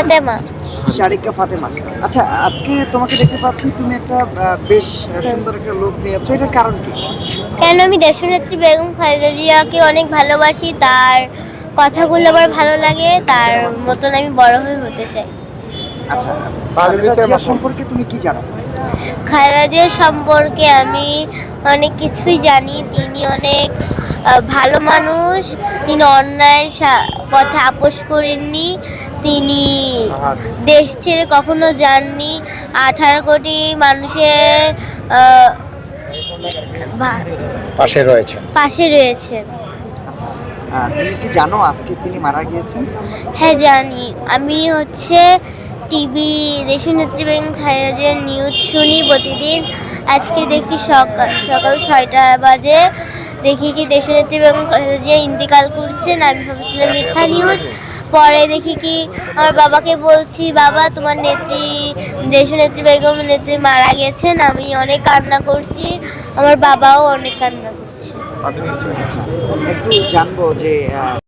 ফাতেমা। শারিকা ফাতেমা। আচ্ছা, আজকে তোমাকে দেখতে পাচ্ছি তুমি একটা বেশ সুন্দর একটা লুক নিয়েছো, এটার কারণ কি? কেন আমি দেশনেত্রী বেগম খালেদা জিয়াকে অনেক ভালোবাসি, তার কথাগুলো আমার ভালো লাগে, তার মতন আমি বড় হয়ে হতে চাই। আচ্ছা, খালেদা জিয়া সম্পর্কে তুমি কি জানো? খালেদা জিয়া সম্পর্কে আমি অনেক কিছুই জানি। তিনি অনেক ভালো মানুষ, তিনি অন্যায় পথে আপোষ করেননি, তিনি দেশ ছেড়ে কখনো যাননি, 18 কোটি মানুষের পাশে রয়েছেন। আচ্ছা, তুমি কি জানো আজকে তিনি মারা গিয়েছেন? হ্যাঁ জানি। আমি টিভি দেশনেত্রী বেগম খালেদা জিয়ার নিউজ শুনি প্রতিদিন। আজকে দেখছি সকাল সকাল 6টা বাজে, দেখি কি দেশনেত্রী বেগম খালেদা জিয়া ইন্তেকাল করছেন। আমি ভাবছিলাম মিথ্যা নিউজ, পরে দেখি কি আমার বাবাকে বলছি, বাবা তোমার দেশনেত্রী বেগম নেত্রী মারা গেছেন। আমি অনেক কান্না করছি, আমার বাবাও অনেক কান্না করছে। আচ্ছা, একটু জানবো যে